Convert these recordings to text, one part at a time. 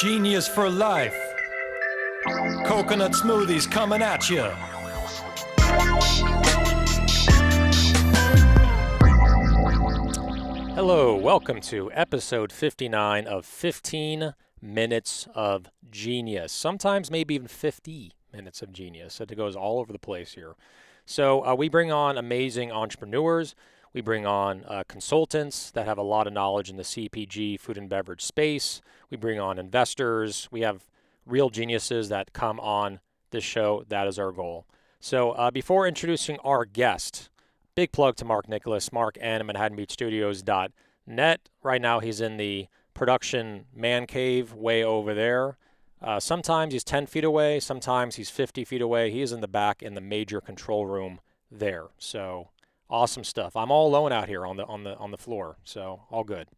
Genius for life. Coconut smoothies coming at you. Hello, welcome to episode 59 of 15 Minutes of Genius. Sometimes maybe even 50 minutes of genius. It goes all over the place here. So we bring on amazing entrepreneurs. We bring on consultants that have a lot of knowledge in the CPG, food and beverage space. We bring on investors. We have real geniuses that come on this show. That is our goal. So before introducing our guest, big plug to Mark Nicholas, Mark and ManhattanBeachStudios.net. Right now he's in the production man cave way over there. Sometimes he's 10 feet away, sometimes he's 50 feet away. He is in the back in the major control room there. So awesome stuff. I'm all alone out here on the floor, so all good.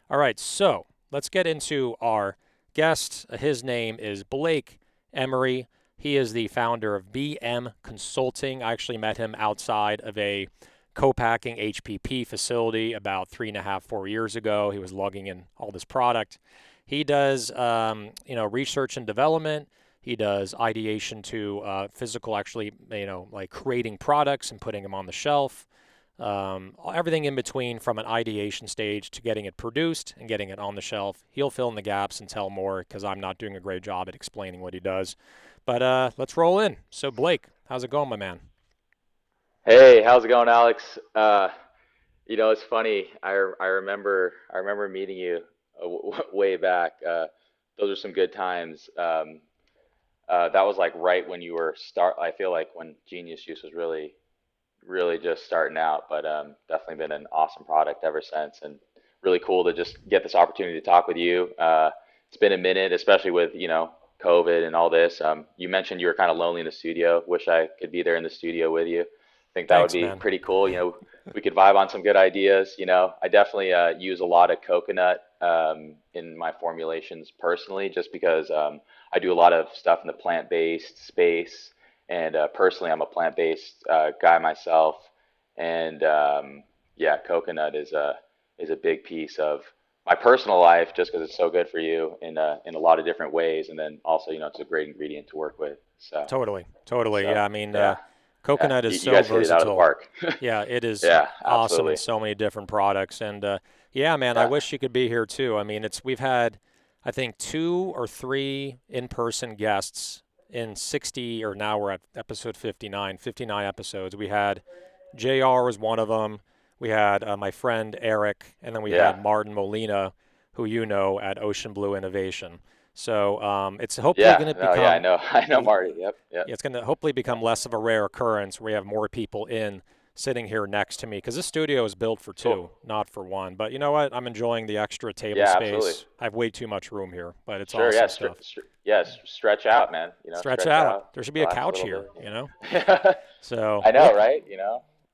All right, so let's get into our guest. His name is Blake Emery. He is the founder of BM Consulting. I actually met him outside of a co-packing HPP facility about 3.5, 4 years ago. He was lugging in all this product. He does, research and development. He does ideation to physical, actually, like creating products and putting them on the shelf. Everything in between from an ideation stage to getting it produced and getting it on the shelf. He'll fill in the gaps and tell more because I'm not doing a great job at explaining what he does. But let's roll in. So Blake, how's it going, my man? Hey, how's it going, Alex? It's funny. I remember meeting you way back. Those are some good times. That was like right when you were start. I feel like when Genius Juice was really just starting out, but definitely been an awesome product ever since, and really cool to just get this opportunity to talk with you. It's been a minute, especially with COVID and all this. You mentioned you were kind of lonely in the studio. Wish I could be there in the studio with you. Think that would Thanks, be man. pretty cool. We could vibe on some good ideas. I definitely use a lot of coconut in my formulations personally, just because I do a lot of stuff in the plant-based space, and personally, I'm a plant-based guy myself, and yeah, coconut is a big piece of my personal life, just because it's so good for you in a lot of different ways, and then also, it's a great ingredient to work with. So Totally, totally. so Yeah, I mean, yeah. Yeah, coconut is you so guys hit it out of the versatile. park. Yeah, it is Yeah, awesome in absolutely. so many different products. And yeah, man, I Yeah, wish you could be here too. I mean, we've had, I think, 2 or 3 in-person guests in 60, or now we're at episode 59, 59 episodes. We had JR was one of them. We had my friend Eric, and then we yeah, had Martin Molina, who you know at Ocean Blue Innovation. So it's hopefully yeah. going to No, yeah, I become know, I know Marty. Yep, yep, it's going to hopefully yeah, become less of a rare occurrence where we have more people in sitting here next to me because this studio is built for cool. two, not for one. But you know what? I'm enjoying the extra table Yeah, absolutely. space. I have way too much room here, but it's Sure, yeah, awesome stuff. stretch out, man. Stretch Stretch out. out, There should be a relax a couch little here, bit. you know? Yeah. So I know, right?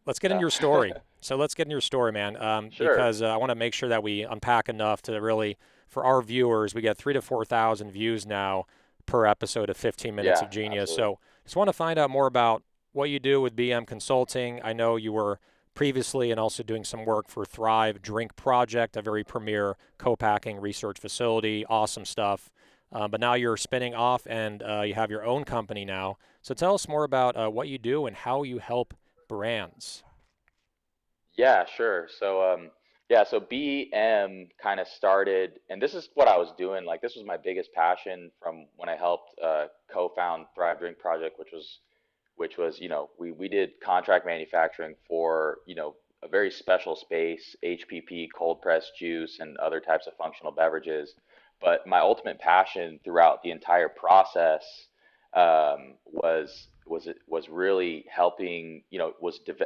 let's get into Yeah. your story. So let's get into your story, man, Sure. because I want to make sure that we unpack enough to really, for our viewers, we get 3 to 4 thousand views now per episode of 15 Minutes Yeah, of Genius. absolutely. So just want to find out more about what you do with BM Consulting. I know you were previously and also doing some work for Thrive Drink Project, a very premier co-packing research facility. Awesome stuff. But now you're spinning off and you have your own company now. So tell us more about what you do and how you help brands. Yeah, sure. So BM kind of started, and this is what I was doing. Like, this was my biggest passion from when I helped co-found Thrive Drink Project, which was, we did contract manufacturing for, a very special space, HPP, cold pressed juice, and other types of functional beverages. But my ultimate passion throughout the entire process was really helping,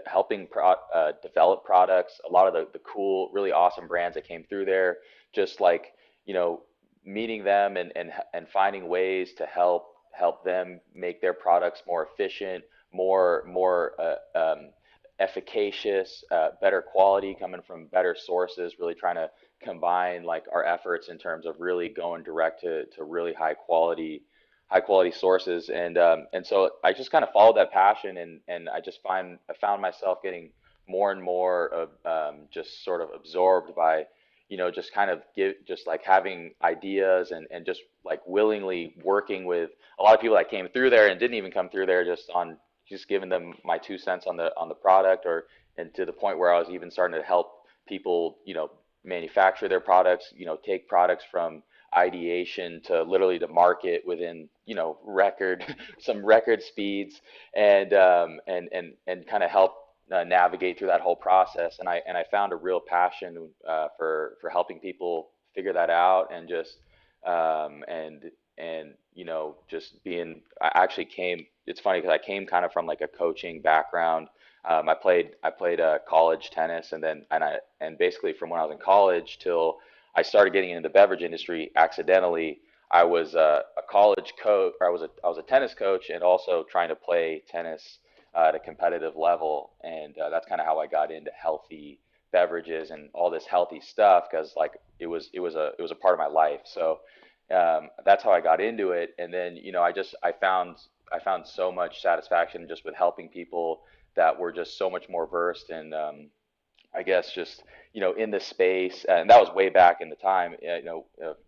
helping develop products. A lot of the cool, really awesome brands that came through there, just like, you know, meeting them and finding ways to help them make their products more efficient, more efficacious, better quality coming from better sources, really trying to combine like our efforts in terms of really going direct to really high quality sources. And so I just kind of followed that passion, and I found myself getting more and more of just sort of absorbed by just kind of just like having ideas and just like willingly working with a lot of people that came through there and didn't even come through there, just giving them my 2 cents on the product, or and to the point where I was even starting to help people, manufacture their products, take products from ideation to literally to market within, record some record speeds, and kind of help navigate through that whole process. And I found a real passion for helping people figure that out, and just and just being. I actually came. It's funny because I came kind of from like a coaching background. I played college tennis, and basically from when I was in college till I started getting into the beverage industry accidentally. I was a college coach, or I was a tennis coach, and also trying to play tennis at a competitive level, and that's kind of how I got into healthy beverages and all this healthy stuff, because like it was a part of my life. So that's how I got into it, and then I found so much satisfaction just with helping people that were just so much more versed in, I guess, just in the space. And that was way back in the time,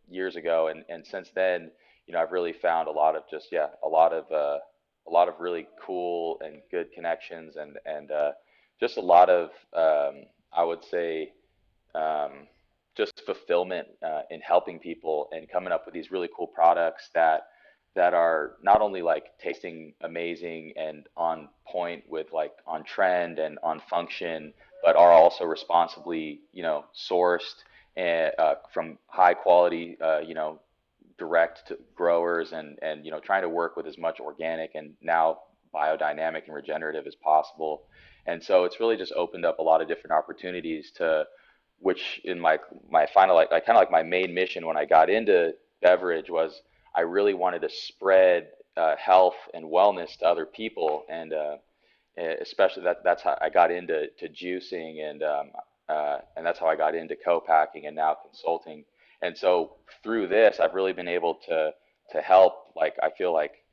years ago. And since then, I've really found a lot of just, yeah, a lot of really cool and good connections, and just a lot of, I would say, um, just fulfillment in helping people and coming up with these really cool products that are not only like tasting amazing and on point with like on trend and on function, but are also responsibly, sourced and from high quality, direct to growers, and trying to work with as much organic and now biodynamic and regenerative as possible. And so it's really just opened up a lot of different opportunities to, which in my final, like kind of like my main mission when I got into beverage was I really wanted to spread health and wellness to other people, and especially that's how I got into juicing, and that's how I got into co-packing and now consulting. And so through this, I've really been able to help, like I feel like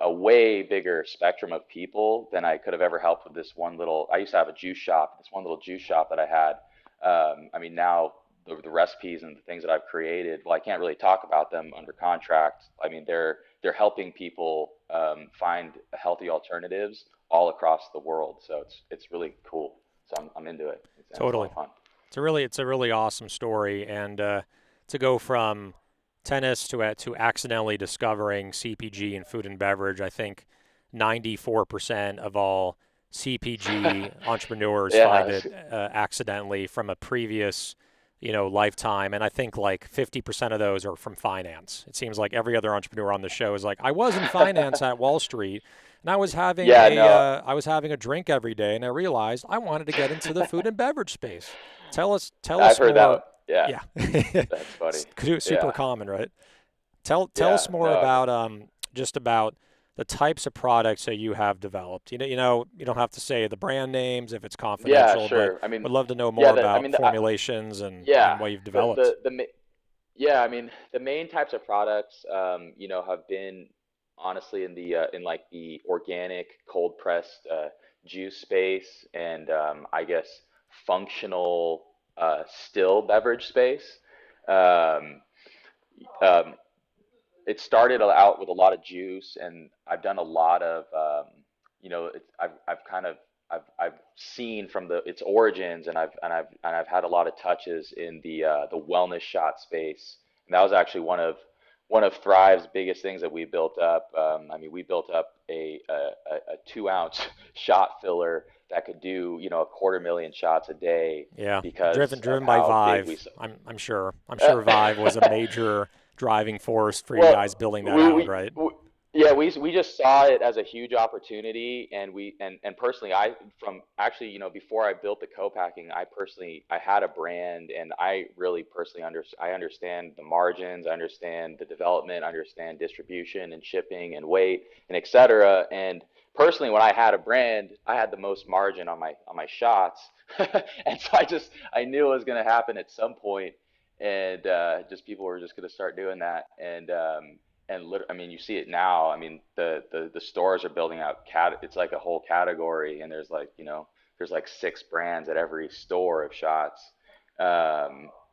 a way bigger spectrum of people than I could have ever helped with this one little. I used to have a juice shop, this one little juice shop that I had. I mean, now the recipes and the things that I've created, well, I can't really talk about them under contract. I mean, they're helping people find healthy alternatives all across the world. So it's really cool. So I'm into it. It's a lot Totally. of fun. It's a really awesome story, and to go from tennis to accidentally discovering CPG and food and beverage. I think 94% of all CPG entrepreneurs Yeah, find it accidentally from a previous, lifetime, and I think like 50% of those are from finance. It seems like every other entrepreneur on the show is like, I was in finance at Wall Street, and yeah, no, I was having a drink every day, and I realized I wanted to get into the food and beverage space. Tell I've us heard more. that. Yeah, Yeah, that's funny. super Yeah, common, right? Tell yeah, us more no, about just about the types of products that you have developed. You don't have to say the brand names if it's yeah, confidential, but sure. I mean, would love to know yeah, more about formulations yeah, and what you've the developed. the the ma- yeah, I mean, the main types of products, have been honestly in like the organic cold pressed juice space, and I guess functional still beverage space. Um, um, it started out with a lot of juice, and I've done a lot of, I've kind of, I've seen from its origins, and I've had a lot of touches in the wellness shot space. And that was actually one of Thrive's biggest things that we built up. I mean, we built up a 2 ounce shot filler that could do, 250,000 shots a day Yeah, driven because of driven by how big Vive. we. I'm sure Vive was a major driving force for you Well, guys building that we, out, we, right? we yeah, we just saw it as a huge opportunity, and and personally, from actually, before I built the co-packing, I had a brand, and I really personally I understand the margins, I understand the development, I understand distribution and shipping and weight and et cetera. And personally, when I had a brand, I had the most margin on my shots, and so I knew it was going to happen at some point, and just people were just going to start doing that. I mean, you see it now. I mean, the stores are building out it's like a whole category, and there's like 6 brands at every store of shots.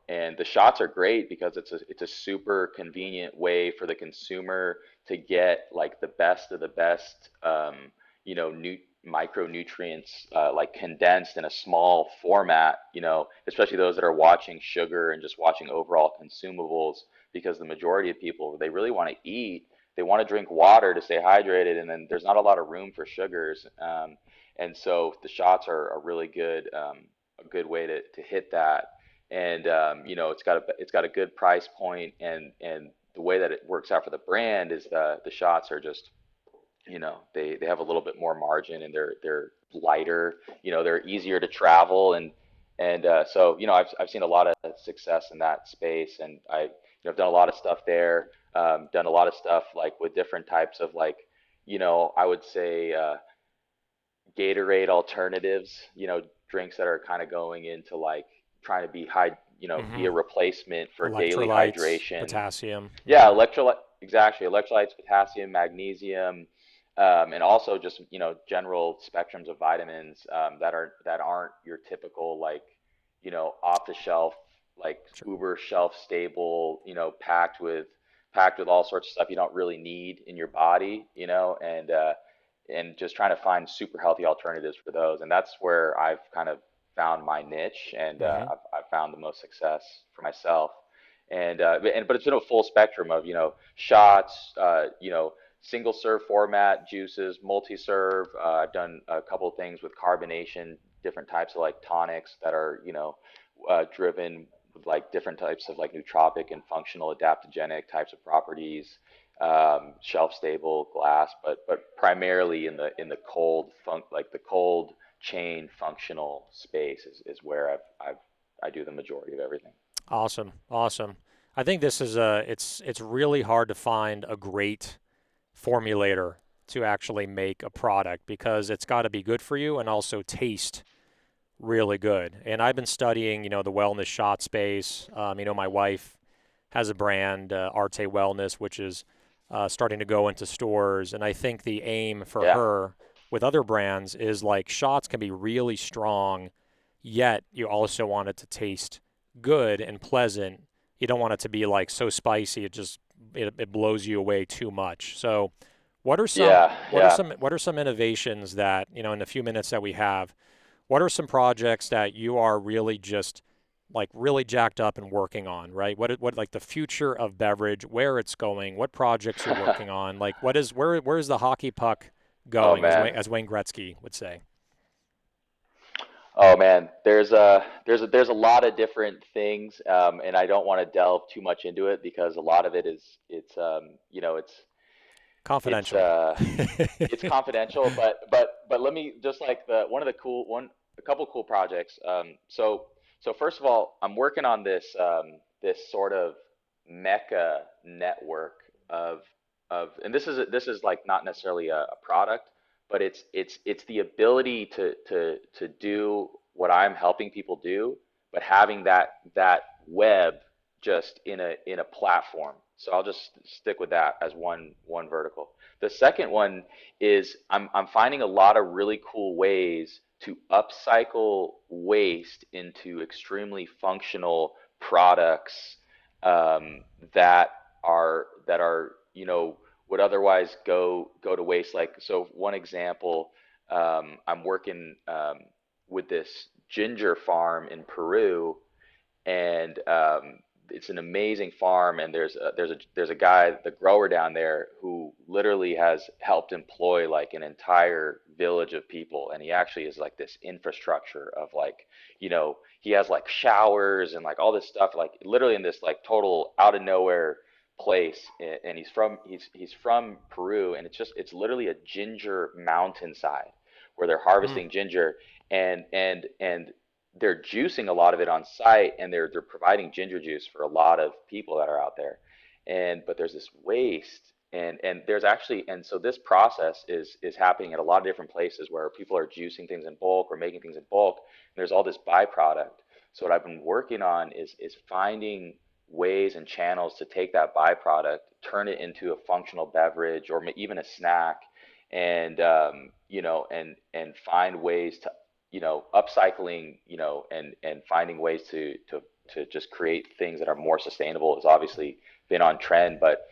and the shots are great because it's a super convenient way for the consumer to get like the best of the best, micronutrients, like condensed in a small format, especially those that are watching sugar and just watching overall consumables, because the majority of people, they really want to eat, they want to drink water to stay hydrated, and then there's not a lot of room for sugars. And so the shots are a really good, a good way to hit that. And it's got a good price point, and the way that it works out for the brand is the shots are just, they have a little bit more margin, and they're lighter, they're easier to travel, and I've seen a lot of success in that space, and I've done a lot of stuff there, done a lot of stuff like with different types of like, I would say, Gatorade alternatives, drinks that are kind of going into like trying to be Hmm. a replacement for daily Electrolytes, hydration. potassium. Yeah, Hmm. electrolyte, exactly. Electrolytes, potassium, magnesium, and also just, general spectrums of vitamins, that aren't your typical like, off the shelf, like Sure. uber shelf stable, packed with all sorts of stuff you don't really need in your body, and just trying to find super healthy alternatives for those. And that's where I've kind of found my niche, and Hmm. I've found the most success for myself. But it's been a full spectrum of, shots, single serve format juices, multi serve. I've done a couple of things with carbonation, different types of like tonics that are, driven with like different types of like nootropic and functional adaptogenic types of properties, shelf stable glass, but primarily in the the cold chain functional space is where I do the majority of everything. Awesome, awesome. I think this is it's really hard to find a great formulator to actually make a product because it's got to be good for you and also taste really good. And I've been studying, the wellness shot space. My wife has a brand, Arte Wellness, which is starting to go into stores. And I think the aim for Yeah. her with other brands is like shots can be really strong, yet you also want it to taste good and pleasant. You don't want it to be like so spicy it blows you away too much. So, what are some Yeah. Yeah. what are some innovations that, in the few minutes that we have, what are some projects that you are really just like really jacked up and working on, right? What like the future of beverage, where it's going, what projects you're working on, like where is the hockey puck Oh going, man. As Wayne Gretzky would say. Oh man. There's a lot of different things, and I don't want to delve too much into it because a lot of it is it's it's Confidential. uh it's confidential, but let me just like the one of the cool one a couple cool projects. So first of all, I'm working on this sort of mecca network of and this is like not necessarily a product, but it's the ability to do what I'm helping people do, but having that web just in a platform. So I'll just stick with that as one vertical. The second one is I'm finding a lot of really cool ways to upcycle waste into extremely functional products, that are would otherwise go to waste. Like, so one example, I'm working, with this ginger farm in Peru, and it's an amazing farm. And there's a guy, the grower down there, who literally has helped employ like an entire village of people, and he actually is like this infrastructure of like, he has like showers and like all this stuff, like literally in this like total out of nowhere place. And he's from Peru, and it's literally a ginger mountainside where they're Mm. harvesting ginger, and they're juicing a lot of it on site, and they're providing ginger juice for a lot of people that are out there. But there's this waste, and there's actually, and so this process is happening at a lot of different places where people are juicing things in bulk or making things in bulk, and there's all this byproduct. So what I've been working on is finding ways and channels to take that byproduct, turn it into a functional beverage or even a snack, and find ways to, upcycling, and finding ways to to just create things that are more sustainable has obviously been on trend. But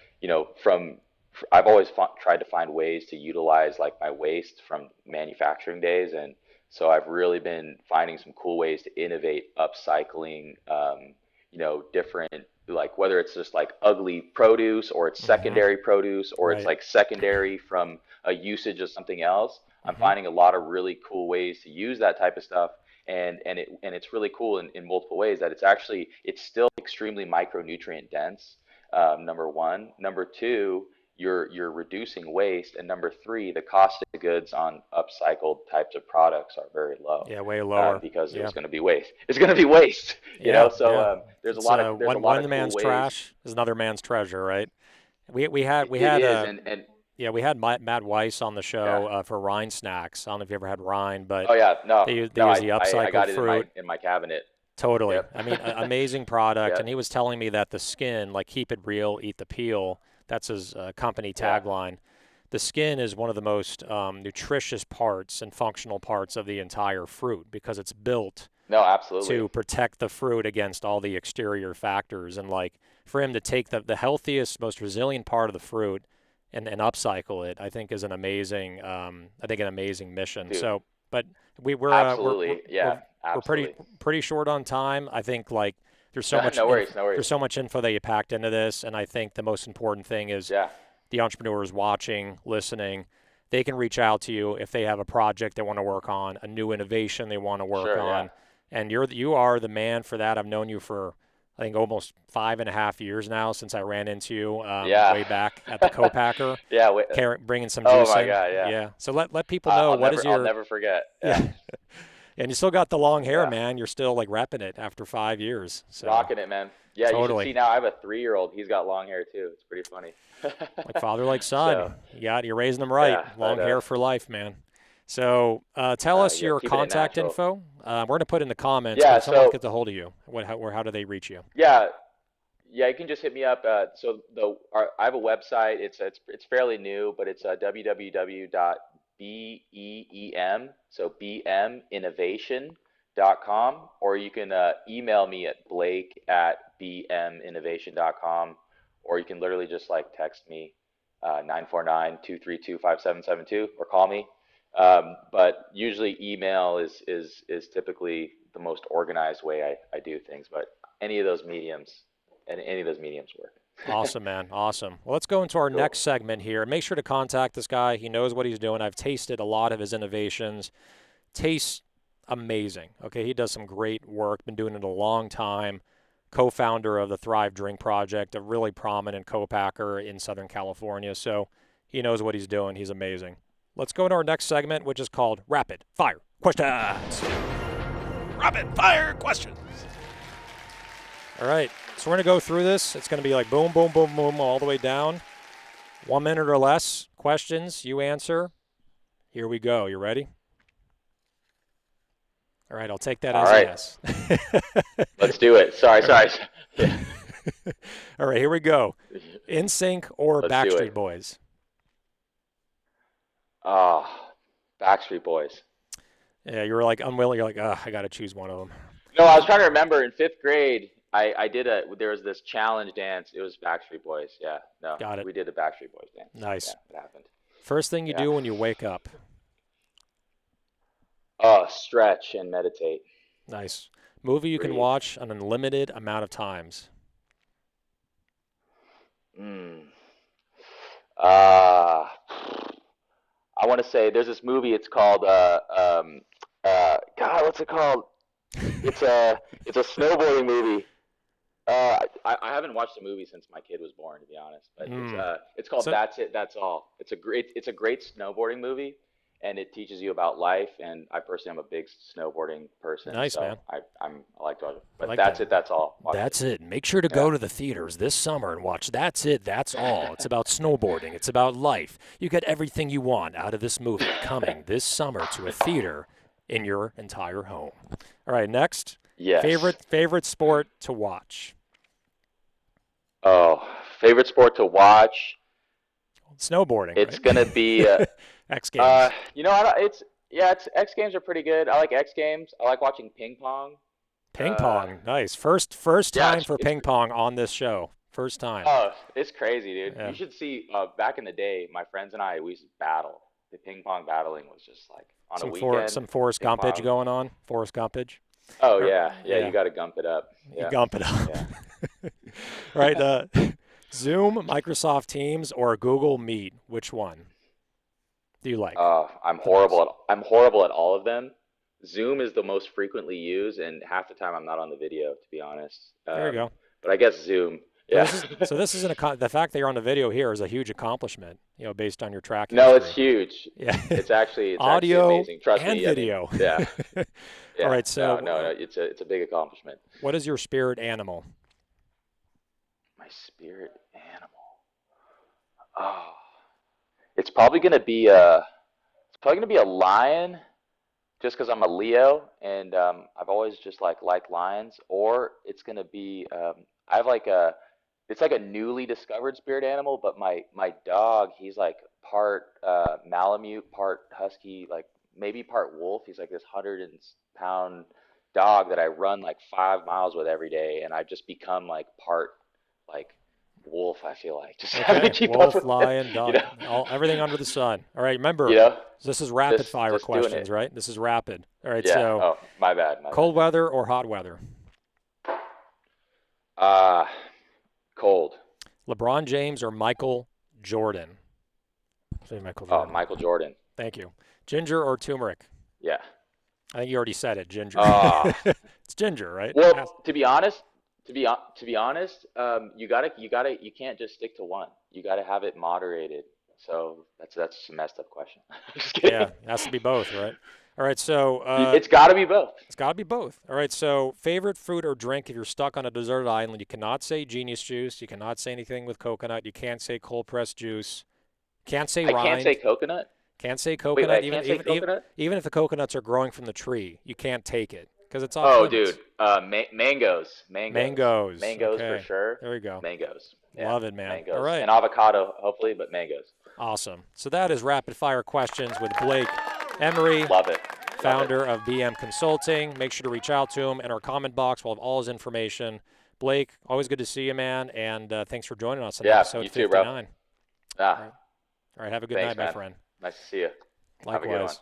I've always tried to find ways to utilize like my waste from manufacturing days, and so I've really been finding some cool ways to innovate, upcycling, different, like whether it's just like ugly produce or it's Mm-hmm. secondary produce or it's Right. like secondary from a usage of something else. I'm Mm-hmm. finding a lot of really cool ways to use that type of stuff, and it's really cool in multiple ways that it's still extremely micronutrient dense. Number one, number two, you're reducing waste, and number three, the cost of goods on upcycled types of products are very low, Yeah, way lower. because it Yeah. was going to be waste. It's going to be waste, Yeah, So yeah. It's there's a lot one of cool man's ways. trash is another man's treasure, right? We It had is, a and yeah, we had Matt Weiss on the yeah. show for Rind Snacks. I don't know if you ever had Rind, but Oh yeah, no, they no, use the I upcycled got it in fruit. my cabinet. Totally. Yep. I mean, amazing product. And Yep. he was telling me that the skin, like keep it real, eat the peel. That's his company Yeah. tagline. The skin is one of the most nutritious parts and functional parts of the entire fruit because it's built No, absolutely. to protect the fruit against all the exterior factors. And like for him to take the healthiest, most resilient part of the fruit and upcycle it, I think is an amazing mission. Dude, So, but we we're uh, we're we're absolutely. we're, Yeah, we're pretty absolutely. pretty short on time. I think like there's so No, much no worries, no worries. there's so much info that you packed into this, and I think the most important thing is Yeah, the entrepreneurs watching, listening, they can reach out to you if they have a project they want to work on, a new innovation they want to work sure, yeah. on, and you are the man for that. I've known you for I think almost 5.5 years now since I ran into you Yeah. way back at the co-packer, Yeah, wait, bringing some oh juice my in. God, yeah. Yeah. So let people know what is I'll your never forget. yeah. Yeah, And you still got the long hair, yeah. man. You're still like repping it after 5 years. So Rocking it, man. Yeah, you should totally. see now. I have a 3-year-old. He's got long hair too. It's pretty funny. Like father, like So, son. You're raising them right. yeah, but Long hair for life, man. So tell us yeah, your keeping it contact natural. info. We're gonna put it in the comments, but Yeah, if someone so gets a hold of you, how do they reach you? yeah, yeah, you can just hit me up. I have a website. It's fairly new, but it's www.beem, so bminnovation.com, or you can email me at blake@bminnovation.com, or you can literally just like text me 949-232-5772, or call me. But usually email is typically the most organized way I do things, but any of those mediums any of those mediums work. Awesome, man. Awesome. Well, let's go into our Cool. next segment here. Make sure to contact this guy. He knows what he's doing. I've tasted a lot of his innovations. Tastes amazing. Okay, he does some great work. Been doing it a long time. Co-founder of the Thrive Drink Project, a really prominent co-packer in Southern California. So he knows what he's doing. He's amazing. Let's go to our next segment, which is called Rapid Fire Questions. Rapid Fire Questions. All right, so we're going to go through this. It's going to be like boom, boom, boom, boom, all the way down. 1 minute or less. Questions, you answer. Here we go. You ready? All right, I'll take that All as a right, yes. let's do it. Sorry, All right. sorry. Yeah, All right, here we go. NSYNC or let's do Backstreet it. Boys? Oh, Backstreet Boys. Yeah, you were like unwilling. You're like, I got to choose one of them. No, I was trying to remember in fifth grade. There was this challenge dance. It was Backstreet Boys. Yeah, no, Got it. we did the Backstreet Boys dance. Yeah, Nice. it happened. First thing you Yeah. do when you wake up? Oh, stretch and meditate. Nice. Movie you can Breathe. watch an unlimited amount of times? Mm. Uh, I want to say there's this movie. It's called God, what's it called? It's a snowboarding movie. I haven't watched the movie since my kid was born, to be honest. But Mm. it's called So, That's It, That's All. It's a great snowboarding movie, and it teaches you about life. And I personally am a big snowboarding person, nice, so man. I like to watch it. I But like That's that. It, That's All. Watch it. That's it. Make sure to Yeah. go to the theaters this summer and watch That's It, That's All. It's about snowboarding. It's about life. You get everything you want out of this movie coming this summer to a theater in your entire home. All right, next. Yes. Favorite sport to watch? Oh, favorite sport to watch? Snowboarding, It's gonna right? be X Games. I don't, it's X Games are pretty good. I like X Games. I like watching ping pong. Ping pong, nice. First Yeah, time for ping pong on this show. First time. oh, it's crazy, dude. Yeah. You should see. Back in the day, my friends and I, we used to battle. The ping pong battling was just like on a weekend. Some Forrest Ping Gumpage pong. going on. Forrest Gumpage. Oh Or- yeah, yeah. yeah. You got to gump it up. You Yeah, gump it up. yeah. Right. Zoom, Microsoft Teams, or Google Meet. Which one do you like? I'm horrible at all of them. Zoom is the most frequently used, and half the time I'm not on the video, to be honest. There you go. But I guess Zoom. So Yeah. this is the fact that you're on the video here is a huge accomplishment, based on your tracking. No, it's history. huge. Yeah. It's actually Audio amazing. Trust and me. I mean, video. yeah. Yeah. All right. So no, it's a big accomplishment. what is your spirit animal? My spirit animal. Oh, it's probably gonna be a lion, just because I'm a Leo and I've always just liked lions. Or it's gonna be I have it's like a newly discovered spirit animal, but my dog, he's like part Malamute, part husky, like maybe part wolf. He's like this 100-pound dog that I run like 5 miles with every day, and I've just become like part like wolf. I feel like just having to keep Wolf, up with lion, it, dog, everything under the sun. All right, remember, You know? this is rapid Just fire doing questions, it. right? This is rapid. All right, Yeah. so Oh, my bad. cold weather or hot weather? Cold. LeBron James or Michael Jordan? Say Michael Jordan. Michael Jordan. Thank you. Ginger or turmeric? Yeah. I think you already said it. Ginger. It's ginger, right? Well, to be honest, you can't just stick to one. You gotta have it moderated. So that's a messed up question. Just kidding. Yeah, it has to be both, right? All right, so It's got to be both. it's got to be both. All right, so favorite food or drink if you're stuck on a deserted island? You cannot say genius juice. You cannot say anything with coconut. You can't say cold pressed juice. Can't say rind. I can't say coconut. Can't say Wait, coconut. I can't say coconut? Even if the coconuts are growing from the tree, you can't take it because it's off Oh, limits. dude. Mangoes. Mangoes. Mangoes Okay. for sure. There we go. Mangoes. Yeah, Love it, man. mangoes. All right. And avocado, hopefully, but mangoes. Awesome. So that is rapid fire questions with Blake Emery, Love it. founder of BM Consulting. Make sure to reach out to him. In our comment box, we'll have all his information. Blake, always good to see you, man. And thanks for joining us on episode you too, bro. 59. Ah, All right. Have a good Thanks, night, my man. friend. Nice to see you. Have a good one. Likewise.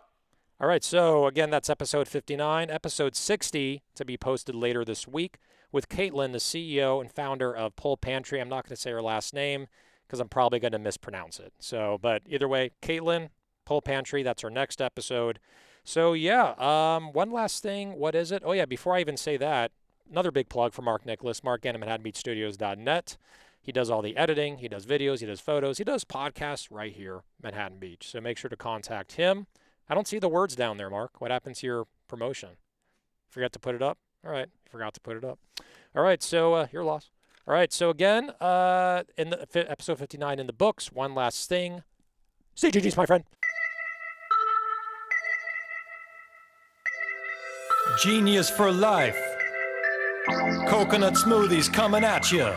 All right, so again, that's episode 59. Episode 60 to be posted later this week with Caitlin, the CEO and founder of Pull Pantry. I'm not going to say her last name because I'm probably going to mispronounce it. So, but either way, Caitlin, Pull Pantry, that's our next episode. So, yeah, one last thing. What is it? Oh, yeah, before I even say that, another big plug for Mark Nicholas, Mark at ManhattanBeachStudios.net. He does all the editing. He does videos. He does photos. He does podcasts right here, Manhattan Beach. So make sure to contact him. I don't see the words down there, Mark. What happened to your promotion? Forgot to put it up? All right. Forgot to put it up. All right. So your loss. All right. So again, in the episode 59 in the books, one last thing. Stay GG's, my friend. Genius for life. Coconut smoothies coming at you.